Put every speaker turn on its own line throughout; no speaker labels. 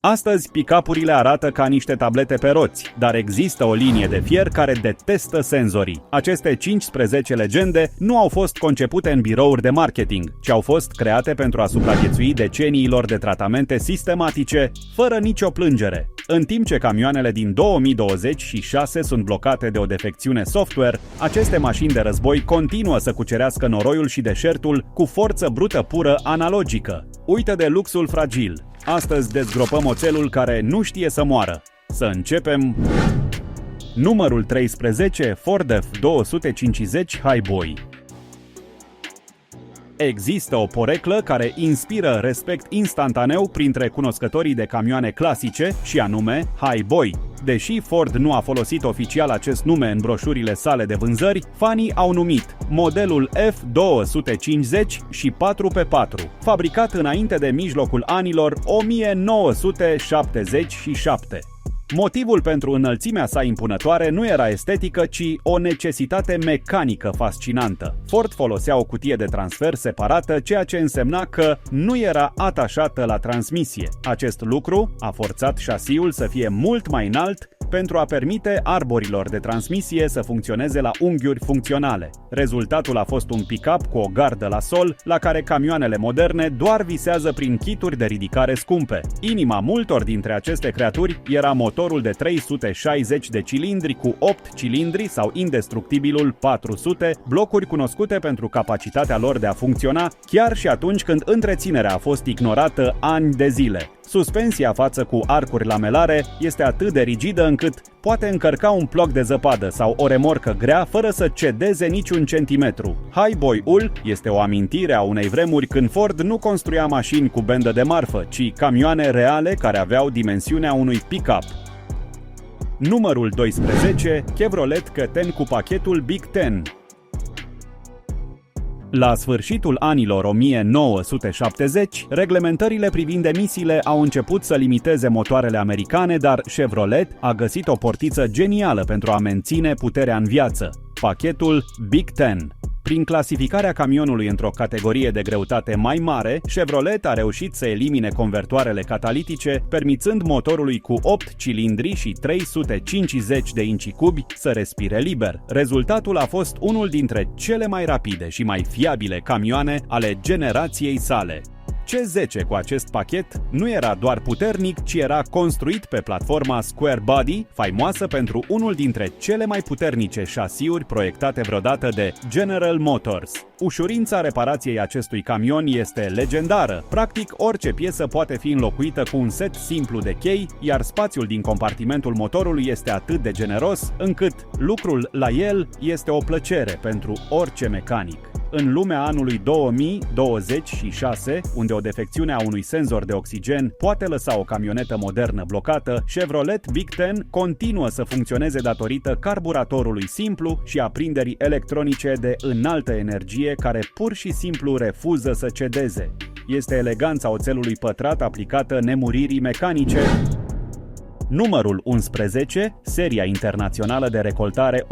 Astăzi, pick-up-urile arată ca niște tablete pe roți, dar există o linie de fier care detestă senzorii. Aceste 15 legende nu au fost concepute în birouri de marketing, ci au fost create pentru a supraviețui deceniilor de tratamente sistematice, fără nicio plângere. În timp ce camioanele din 2026 sunt blocate de o defecțiune software, aceste mașini de război continuă să cucerească noroiul și deșertul cu forță brută pură analogică. Uită de luxul fragil. Astăzi dezgropăm oțelul care nu știe să moară. Să începem! Numărul 13, Ford F250 Highboy. Există o poreclă care inspiră respect instantaneu printre cunoscătorii de camioane clasice și anume Highboy. Deși Ford nu a folosit oficial acest nume în broșurile sale de vânzări, fanii au numit modelul F250 și 4x4, fabricat înainte de mijlocul anilor 1977. Motivul pentru înălțimea sa impunătoare nu era estetică, ci o necesitate mecanică fascinantă. Ford folosea o cutie de transfer separată, ceea ce însemna că nu era atașată la transmisie. Acest lucru a forțat șasiul să fie mult mai înalt pentru a permite arborilor de transmisie să funcționeze la unghiuri funcționale. Rezultatul a fost un pick-up cu o gardă la sol, la care camioanele moderne doar visează prin kituri de ridicare scumpe. Inima multor dintre aceste creaturi era motorul de 360 de cilindri cu 8 cilindri sau indestructibilul 400, blocuri cunoscute pentru capacitatea lor de a funcționa chiar și atunci când întreținerea a fost ignorată ani de zile. Suspensia față cu arcuri lamelare este atât de rigidă încât poate încărca un ploc de zăpadă sau o remorcă grea fără să cedeze niciun centimetru. Highboy-ul este o amintire a unei vremuri când Ford nu construia mașini cu bendă de marfă, ci camioane reale care aveau dimensiunea unui pick-up. Numărul 12, Chevrolet K10 cu pachetul Big Ten. La sfârșitul anilor 1970, reglementările privind emisiile au început să limiteze motoarele americane, dar Chevrolet a găsit o portiță genială pentru a menține puterea în viață: pachetul Big Ten. Prin clasificarea camionului într-o categorie de greutate mai mare, Chevrolet a reușit să elimine convertoarele catalitice, permițând motorului cu 8 cilindri și 350 de inci cubi să respire liber. Rezultatul a fost unul dintre cele mai rapide și mai fiabile camioane ale generației sale. C10 cu acest pachet nu era doar puternic, ci era construit pe platforma Square Body, faimoasă pentru unul dintre cele mai puternice șasiuri proiectate vreodată de General Motors. Ușurința reparației acestui camion este legendară. Practic, orice piesă poate fi înlocuită cu un set simplu de chei, iar spațiul din compartimentul motorului este atât de generos, încât lucrul la el este o plăcere pentru orice mecanic. În lumea anului 2026, unde o defecțiune a unui senzor de oxigen poate lăsa o camionetă modernă blocată, Chevrolet Big Ten continuă să funcționeze datorită carburatorului simplu și aprinderii electronice de înaltă energie care pur și simplu refuză să cedeze. Este eleganța oțelului pătrat aplicată nemuririi mecanice. Numărul 11, seria internațională de recoltare 100.000.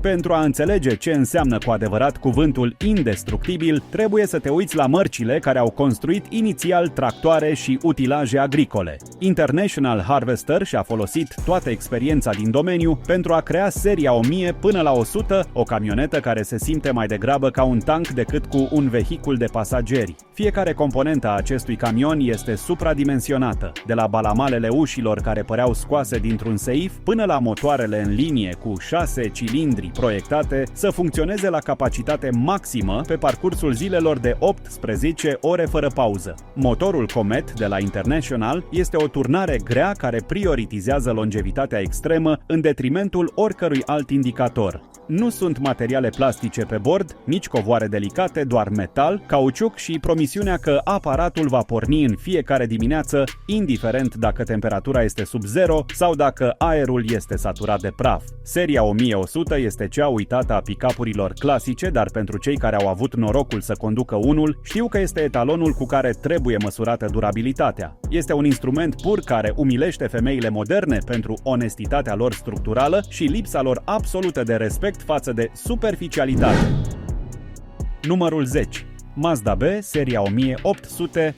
Pentru a înțelege ce înseamnă cu adevărat cuvântul indestructibil, trebuie să te uiți la mărcile care au construit inițial tractoare și utilaje agricole. International Harvester și-a folosit toată experiența din domeniu pentru a crea seria 1000 până la 100, o camionetă care se simte mai degrabă ca un tank decât cu un vehicul de pasageri. Fiecare componentă a acestui camion este supradimensionată, de la balamalele ușilor care păreau scoase dintr-un seif, până la motoarele în linie cu 6 cilindri proiectate să funcționeze la capacitate maximă pe parcursul zilelor de 18 ore fără pauză. Motorul Comet de la International este o turnare grea care prioritizează longevitatea extremă în detrimentul oricărui alt indicator. Nu sunt materiale plastice pe bord, nici covoare delicate, doar metal, cauciuc și promisiunea că aparatul va porni în fiecare dimineață, indiferent dacă temperatura este sub zero sau dacă aerul este saturat de praf. Seria 1100 este cea uitată a pick-up-urilor clasice, dar pentru cei care au avut norocul să conducă unul, știu că este etalonul cu care trebuie măsurată durabilitatea. Este un instrument pur care umilește femeile moderne pentru onestitatea lor structurală și lipsa lor absolută de respect față de superficialitate. Numărul 10. Mazda B, seria 1800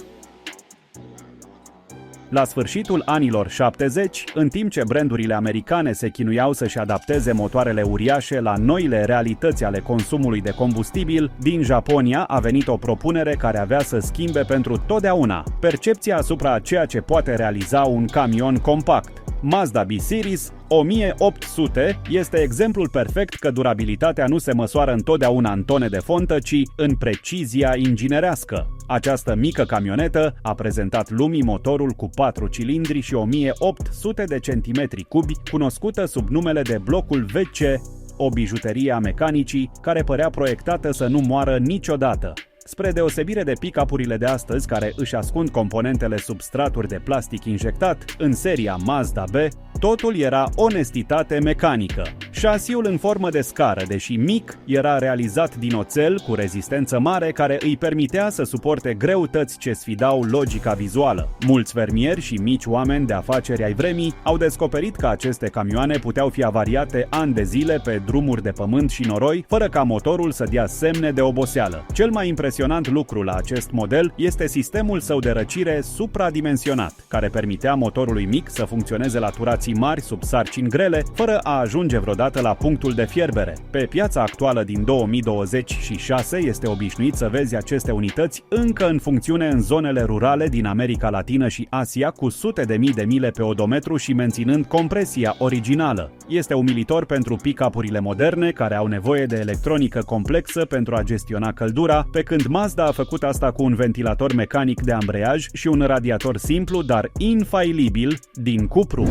La sfârșitul anilor 70, în timp ce brandurile americane se chinuiau să-și adapteze motoarele uriașe la noile realități ale consumului de combustibil, din Japonia a venit o propunere care avea să schimbe pentru totdeauna percepția asupra ceea ce poate realiza un camion compact. Mazda B-Series 1800 este exemplul perfect că durabilitatea nu se măsoară întotdeauna în tone de fontă, ci în precizia inginerească. Această mică camionetă a prezentat lumii motorul cu 4 cilindri și 1800 de centimetri cubi, cunoscută sub numele de blocul VC, o bijuterie a mecanicii care părea proiectată să nu moară niciodată. Spre deosebire de pick-up-urile de astăzi care își ascund componentele sub straturi de plastic injectat, în seria Mazda B, totul era onestitate mecanică. Șasiul în formă de scară, deși mic, era realizat din oțel cu rezistență mare care îi permitea să suporte greutăți ce sfidau logica vizuală. Mulți fermieri și mici oameni de afaceri ai vremii au descoperit că aceste camioane puteau fi avariate ani de zile pe drumuri de pământ și noroi, fără ca motorul să dea semne de oboseală. Cel mai impresionant lucru la acest model este sistemul său de răcire supradimensionat, care permitea motorului mic să funcționeze la turații mari sub sarcini grele, fără a ajunge vreodată la punctul de fierbere. Pe piața actuală din 2026 este obișnuit să vezi aceste unități încă în funcțiune în zonele rurale din America Latină și Asia, cu sute de mii de mile pe odometru și menținând compresia originală. Este umilitor pentru pick-up-urile moderne, care au nevoie de electronică complexă pentru a gestiona căldura, pe când Mazda a făcut asta cu un ventilator mecanic de ambreiaj și un radiator simplu, dar infailibil, din cupru.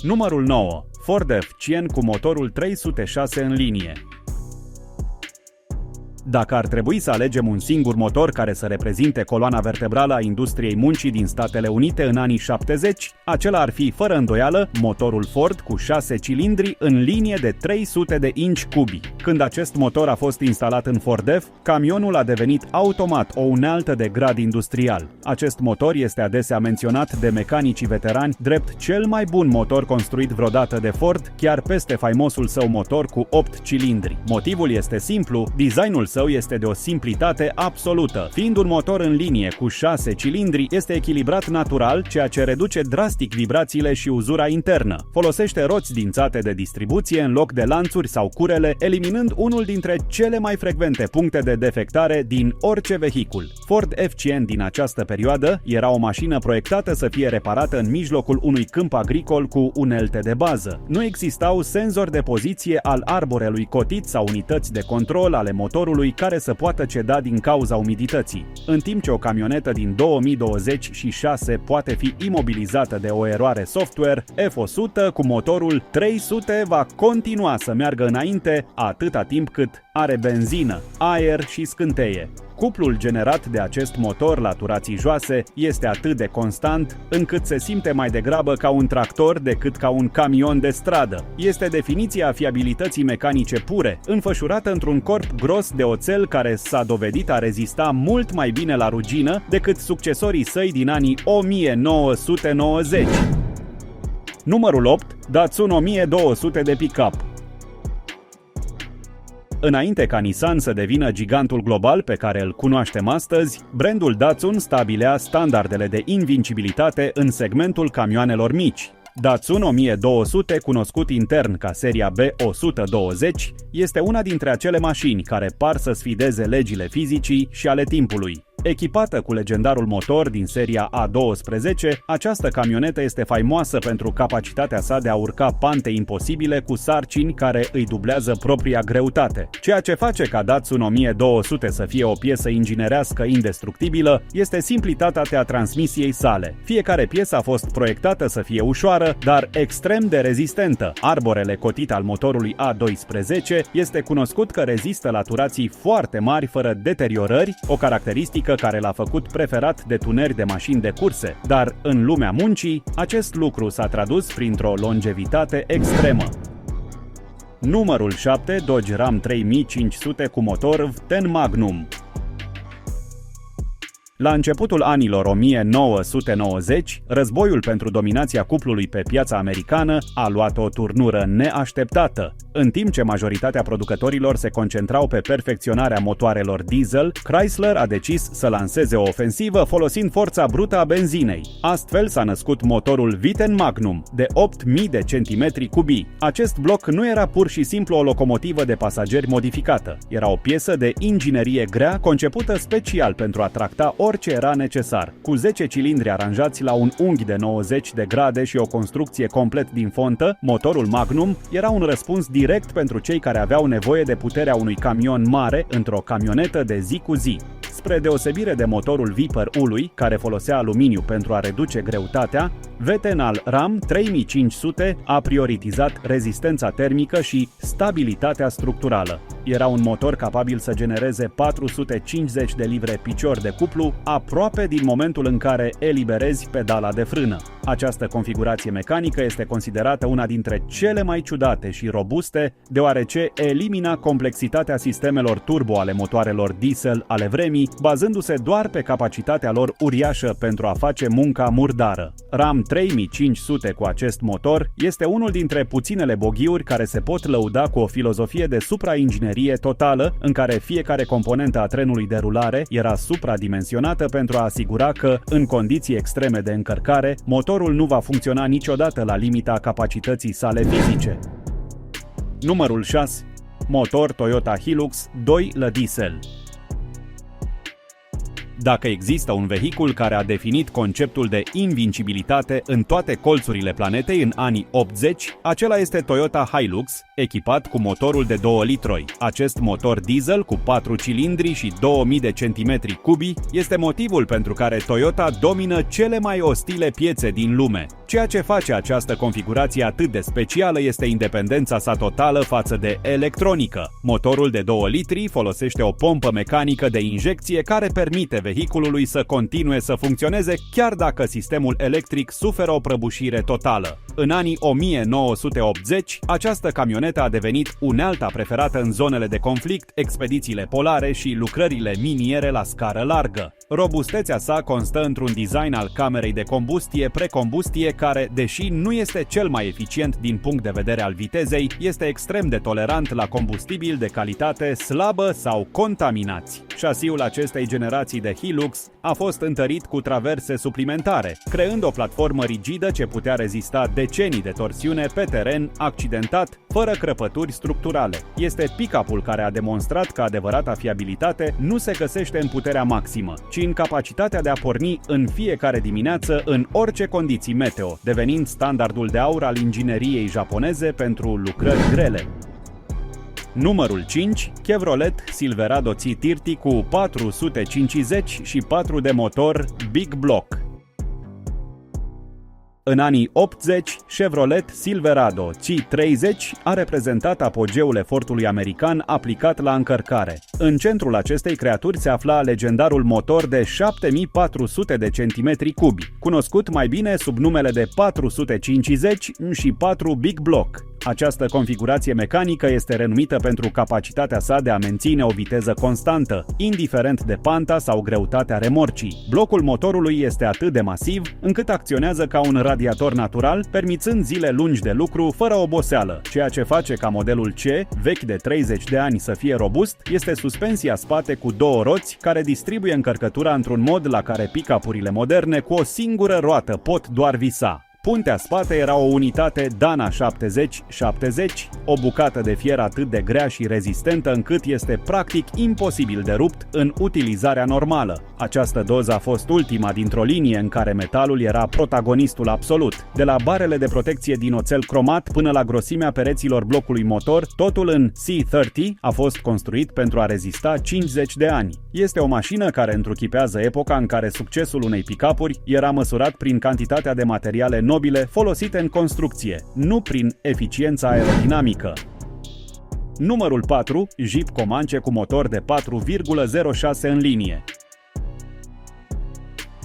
Numărul 9. Ford F-100 cu motorul 306 în linie. Dacă ar trebui să alegem un singur motor care să reprezinte coloana vertebrală a industriei muncii din Statele Unite în anii 70, acela ar fi, fără îndoială, motorul Ford cu 6 cilindri în linie de 300 de inci cubi. Când acest motor a fost instalat în Ford F, camionul a devenit automat o unealtă de grad industrial. Acest motor este adesea menționat de mecanicii veterani drept cel mai bun motor construit vreodată de Ford, chiar peste faimosul său motor cu 8 cilindri. Motivul este simplu, designul său este de o simplitate absolută. Fiind un motor în linie cu 6 cilindri, este echilibrat natural, ceea ce reduce drastic vibrațiile și uzura internă. Folosește roți dințate de distribuție în loc de lanțuri sau curele, eliminând unul dintre cele mai frecvente puncte de defectare din orice vehicul. Ford F-100 din această perioadă era o mașină proiectată să fie reparată în mijlocul unui câmp agricol cu unelte de bază. Nu existau senzori de poziție al arborelui cotit sau unități de control ale motorului care să poată ceda din cauza umidității. În timp ce o camionetă din 2026 poate fi imobilizată de o eroare software, F100 cu motorul 300 va continua să meargă înainte atâta timp cât are benzină, aer și scânteie. Cuplul generat de acest motor la turații joase este atât de constant, încât se simte mai degrabă ca un tractor decât ca un camion de stradă. Este definiția fiabilității mecanice pure, înfășurată într-un corp gros de oțel care s-a dovedit a rezista mult mai bine la rugină decât succesorii săi din anii 1990. Numărul 8. Datsun 1200 de pick-up. Înainte ca Nissan să devină gigantul global pe care îl cunoaștem astăzi, brandul Datsun stabilea standardele de invincibilitate în segmentul camioanelor mici. Datsun 1200, cunoscut intern ca seria B120, este una dintre acele mașini care par să sfideze legile fizicii și ale timpului. Echipată cu legendarul motor din seria A12, această camionetă este faimoasă pentru capacitatea sa de a urca pante imposibile cu sarcini care îi dublează propria greutate. Ceea ce face ca Datsun 1200 să fie o piesă inginerească indestructibilă este simplitatea transmisiei sale. Fiecare piesă a fost proiectată să fie ușoară, dar extrem de rezistentă. Arborele cotit al motorului A12 este cunoscut că rezistă la turații foarte mari fără deteriorări, o caracteristică care l-a făcut preferat de tuneri de mașini de curse, dar în lumea muncii, acest lucru s-a tradus printr-o longevitate extremă. Numărul 7. Dodge Ram 3500 cu motor V10 Magnum. La începutul anilor 1990, războiul pentru dominația cuplului pe piața americană a luat o turnură neașteptată. În timp ce majoritatea producătorilor se concentrau pe perfecționarea motoarelor diesel, Chrysler a decis să lanseze o ofensivă folosind forța brută a benzinei. Astfel s-a născut motorul Viten Magnum, de 8000 de centimetri cubii. Acest bloc nu era pur și simplu o locomotivă de pasageri modificată. Era o piesă de inginerie grea concepută special pentru a tracta orice era necesar. Cu 10 cilindri aranjați la un unghi de 90 de grade și o construcție complet din fontă, motorul Magnum era un răspuns direct pentru cei care aveau nevoie de puterea unui camion mare într-o camionetă de zi cu zi. Spre deosebire de motorul Viper ului, care folosea aluminiu pentru a reduce greutatea, Veten al Ram 3500 a prioritizat rezistența termică și stabilitatea structurală. Era un motor capabil să genereze 450 de livre picior de cuplu aproape din momentul în care eliberezi pedala de frână. Această configurație mecanică este considerată una dintre cele mai ciudate și robuste, deoarece elimina complexitatea sistemelor turbo ale motoarelor diesel ale vremii, bazându-se doar pe capacitatea lor uriașă pentru a face munca murdară. Ram 3500 cu acest motor este unul dintre puținele boghiuri care se pot lăuda cu o filozofie de suprainginerie totală, în care fiecare componentă a trenului de rulare era supradimensionată pentru a asigura că, în condiții extreme de încărcare, motorul nu va funcționa niciodată la limita capacității sale fizice. Numărul 6. Motor Toyota Hilux 2 la diesel. Dacă există un vehicul care a definit conceptul de invincibilitate în toate colțurile planetei în anii 80, acela este Toyota Hilux, echipat cu motorul de 2 litroi. Acest motor diesel cu 4 cilindri și 2000 de centimetri cubi este motivul pentru care Toyota domină cele mai ostile piețe din lume. Ceea ce face această configurație atât de specială este independența sa totală față de electronică. Motorul de 2 litri folosește o pompă mecanică de injecție care permite vehiculului să continue să funcționeze chiar dacă sistemul electric suferă o prăbușire totală. În anii 1980, această camionetă a devenit unealta preferată în zonele de conflict, expedițiile polare și lucrările miniere la scară largă. Robustețea sa constă într-un design al camerei de combustie-precombustie care, deși nu este cel mai eficient din punct de vedere al vitezei, este extrem de tolerant la combustibil de calitate slabă sau contaminați. Șasiul acestei generații de Hilux a fost întărit cu traverse suplimentare, creând o platformă rigidă ce putea rezista decenii de torsiune pe teren accidentat, fără crăpături structurale. Este pick-up-ul care a demonstrat că adevărata fiabilitate nu se găsește în puterea maximă, ci în capacitatea de a porni în fiecare dimineață în orice condiții meteo, devenind standardul de aur al ingineriei japoneze pentru lucrări grele. Numărul 5. Chevrolet Silverado C30 cu 450 și 4 de motor Big Block. În anii 80, Chevrolet Silverado C30 a reprezentat apogeul efortului american aplicat la încărcare. În centrul acestei creaturi se afla legendarul motor de 7400 de centimetri cubi, cunoscut mai bine sub numele de 450 și 4 Big Block. Această configurație mecanică este renumită pentru capacitatea sa de a menține o viteză constantă, indiferent de panta sau greutatea remorcii. Blocul motorului este atât de masiv încât acționează ca un radiator natural, permițând zile lungi de lucru fără oboseală. Ceea ce face ca modelul C, vechi de 30 de ani, să fie robust, este suspensia spate cu 2 roți care distribuie încărcătura într-un mod la care pick-up-urile moderne cu o singură roată pot doar visa. Puntea spate era o unitate Dana 70-70, o bucată de fier atât de grea și rezistentă încât este practic imposibil de rupt în utilizarea normală. Această doză a fost ultima dintr-o linie în care metalul era protagonistul absolut. De la barele de protecție din oțel cromat până la grosimea pereților blocului motor, totul în C30 a fost construit pentru a rezista 50 de ani. Este o mașină care întruchipează epoca în care succesul unei pick-up-uri era măsurat prin cantitatea de materiale nobile folosite în construcție, nu prin eficiența aerodinamică. Numărul 4. Jeep Comanche cu motor de 4,06 în linie.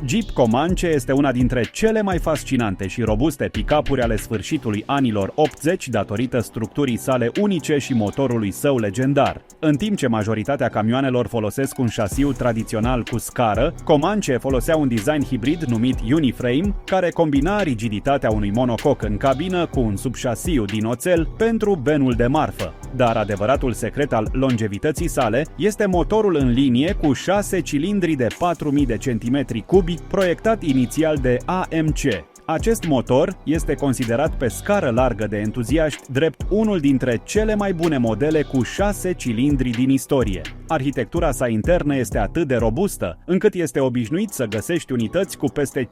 Jeep Comanche este una dintre cele mai fascinante și robuste pick-up-uri ale sfârșitului anilor 80 datorită structurii sale unice și motorului său legendar. În timp ce majoritatea camioanelor folosesc un șasiu tradițional cu scară, Comanche folosea un design hibrid numit Uniframe, care combina rigiditatea unui monococ în cabină cu un subșasiu din oțel pentru benul de marfă. Dar adevăratul secret al longevității sale este motorul în linie cu 6 cilindri de 4000 de centimetri cubi, proiectat inițial de AMC. Acest motor este considerat pe scară largă de entuziaști drept unul dintre cele mai bune modele cu 6 cilindri din istorie. Arhitectura sa internă este atât de robustă, încât este obișnuit să găsești unități cu peste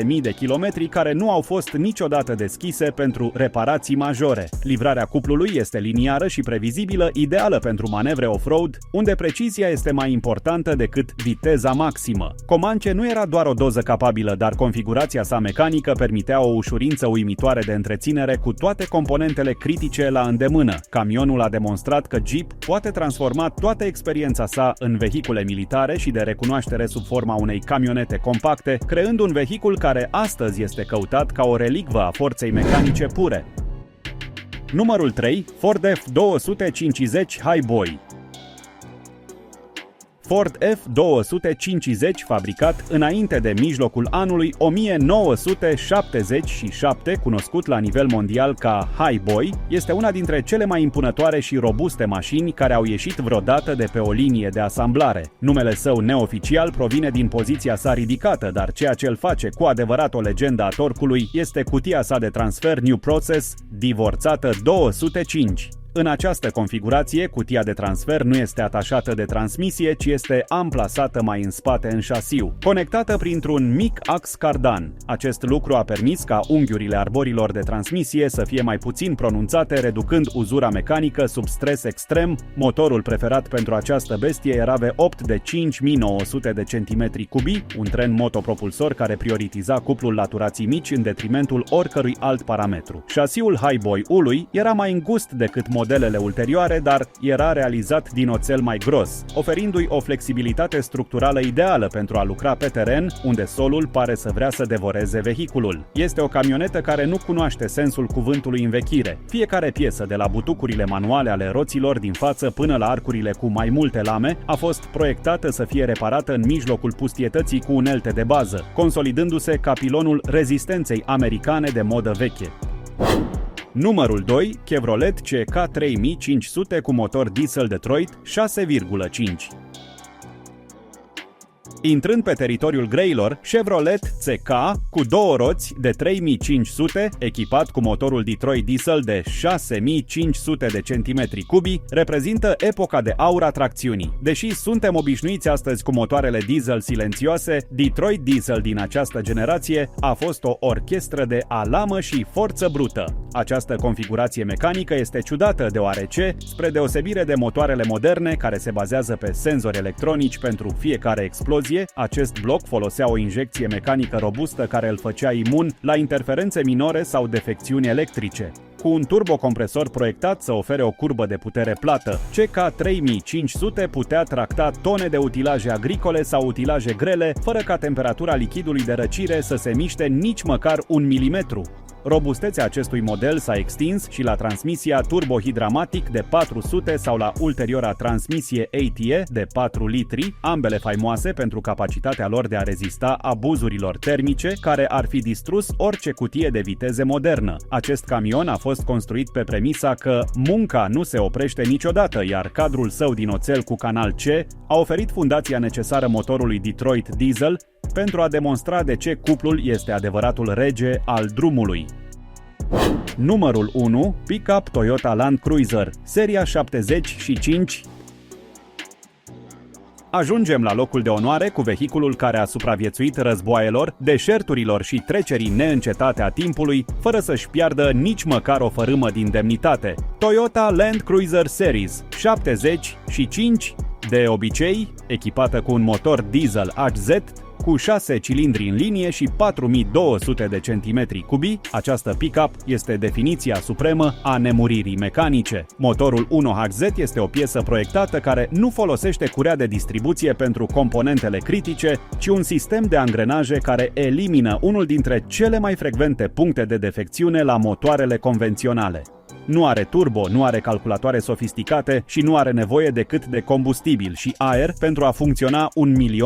500.000 de kilometri care nu au fost niciodată deschise pentru reparații majore. Livrarea cuplului este liniară și previzibilă, ideală pentru manevre off-road, unde precizia este mai importantă decât viteza maximă. Comanche nu era doar o doză capabilă, dar configurația sa mecanică permitea o ușurință uimitoare de întreținere cu toate componentele critice la îndemână. Camionul a demonstrat că Jeep poate transforma toată experiența sa în vehicule militare și de recunoaștere sub forma unei camionete compacte, creând un vehicul care astăzi este căutat ca o relicvă a forței mecanice pure. Numărul 3. Ford F-250 Highboy. Ford F-250, fabricat înainte de mijlocul anului 1977, cunoscut la nivel mondial ca Highboy, este una dintre cele mai impunătoare și robuste mașini care au ieșit vreodată de pe o linie de asamblare. Numele său neoficial provine din poziția sa ridicată, dar ceea ce îl face cu adevărat o legendă a torcului este cutia sa de transfer New Process, divorțată 205. În această configurație, cutia de transfer nu este atașată de transmisie, ci este amplasată mai în spate în șasiu, conectată printr-un mic ax cardan. Acest lucru a permis ca unghiurile arborilor de transmisie să fie mai puțin pronunțate, reducând uzura mecanică sub stres extrem. Motorul preferat pentru această bestie era V8 de 5900 de centimetri cubi, un tren motopropulsor care prioritiza cuplul laturații mici în detrimentul oricărui alt parametru. Șasiul Highboy-ului era mai îngust decât modelele ulterioare, dar era realizat din oțel mai gros, oferindu-i o flexibilitate structurală ideală pentru a lucra pe teren, unde solul pare să vrea să devoreze vehiculul. Este o camionetă care nu cunoaște sensul cuvântului învechire. Fiecare piesă, de la butucurile manuale ale roților din față până la arcurile cu mai multe lame, a fost proiectată să fie reparată în mijlocul pustietății cu unelte de bază, consolidându-se ca pilonul rezistenței americane de modă veche. Numărul 2. Chevrolet CK 3500 cu motor diesel Detroit 6,5. Intrând pe teritoriul greilor, Chevrolet CK cu două roți de 3500, echipat cu motorul Detroit diesel de 6500 de centimetri cubi, reprezintă epoca de aur a tracțiunii. Deși suntem obișnuiți astăzi cu motoarele diesel silențioase, Detroit diesel din această generație a fost o orchestră de alamă și forță brută. Această configurație mecanică este ciudată deoarece, spre deosebire de motoarele moderne care se bazează pe senzori electronici pentru fiecare explozie, acest bloc folosea o injecție mecanică robustă care îl făcea imun la interferențe minore sau defecțiuni electrice. Cu un turbocompresor proiectat să ofere o curbă de putere plată, CK 3500 putea tracta tone de utilaje agricole sau utilaje grele, fără ca temperatura lichidului de răcire să se miște nici măcar 1 milimetru. Robustețea acestui model s-a extins și la transmisia turbohidramatic de 400 sau la ulterioara transmisie ATA de 4 litri, ambele faimoase pentru capacitatea lor de a rezista abuzurilor termice care ar fi distrus orice cutie de viteze modernă. Acest camion a fost construit pe premisa că munca nu se oprește niciodată, iar cadrul său din oțel cu canal C a oferit fundația necesară motorului Detroit diesel pentru a demonstra de ce cuplul este adevăratul rege al drumului. Numărul 1. Pickup Toyota Land Cruiser, seria 75. Ajungem la locul de onoare cu vehiculul care a supraviețuit războaielor, deșerturilor și trecerii neîncetate a timpului, fără să-și piardă nici măcar o fărâmă din demnitate. Toyota Land Cruiser Series 75, de obicei, echipată cu un motor diesel HZ, Cu 6 cilindri în linie și 4200 de centimetri cubi, această pick-up este definiția supremă a nemuririi mecanice. Motorul 1HZ este o piesă proiectată care nu folosește curea de distribuție pentru componentele critice, ci un sistem de angrenaje care elimină unul dintre cele mai frecvente puncte de defecțiune la motoarele convenționale. Nu are turbo, nu are calculatoare sofisticate și nu are nevoie decât de combustibil și aer pentru a funcționa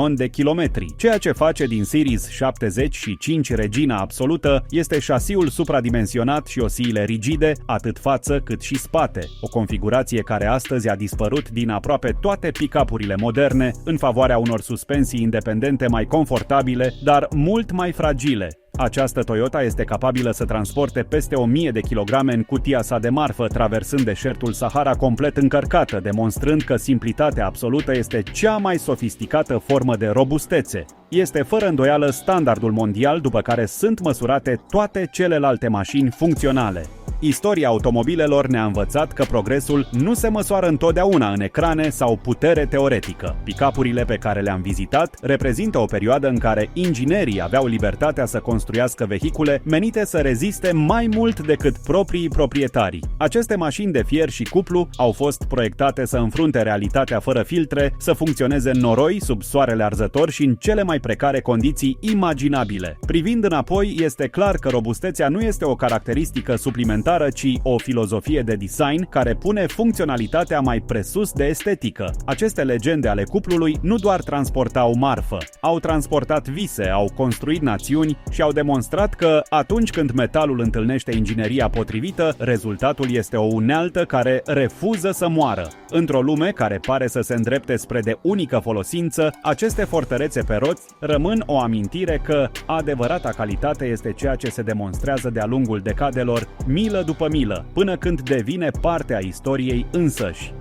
1.000.000 de kilometri. Ceea ce face din Series 75 regina absolută este șasiul supradimensionat și osiile rigide, atât față cât și spate, o configurație care astăzi a dispărut din aproape toate pick-up-urile moderne în favoarea unor suspensii independente mai confortabile, dar mult mai fragile. Această Toyota este capabilă să transporte peste 1000 de kilograme în cutia sa de marfă, traversând deșertul Sahara complet încărcată, demonstrând că simplitatea absolută este cea mai sofisticată formă de robustețe. Este fără îndoială standardul mondial după care sunt măsurate toate celelalte mașini funcționale. Istoria automobilelor ne-a învățat că progresul nu se măsoară întotdeauna în ecrane sau putere teoretică. Pick-up-urile pe care le-am vizitat reprezintă o perioadă în care inginerii aveau libertatea să construiască vehicule menite să reziste mai mult decât proprii proprietari. Aceste mașini de fier și cuplu au fost proiectate să înfrunte realitatea fără filtre, să funcționeze în noroi, sub soarele arzător și în cele mai precare condiții imaginabile. Privind înapoi, este clar că robustețea nu este o caracteristică suplimentară, ci o filozofie de design care pune funcționalitatea mai presus de estetică. Aceste legende ale cuplului nu doar transportau marfă, au transportat vise, au construit națiuni și au demonstrat că atunci când metalul întâlnește ingineria potrivită, rezultatul este o unealtă care refuză să moară. Într-o lume care pare să se îndrepte spre de unică folosință, aceste fortărețe pe roți rămân o amintire că adevărata calitate este ceea ce se demonstrează de-a lungul decadelor, milă după milă, până când devine parte a istoriei însăși.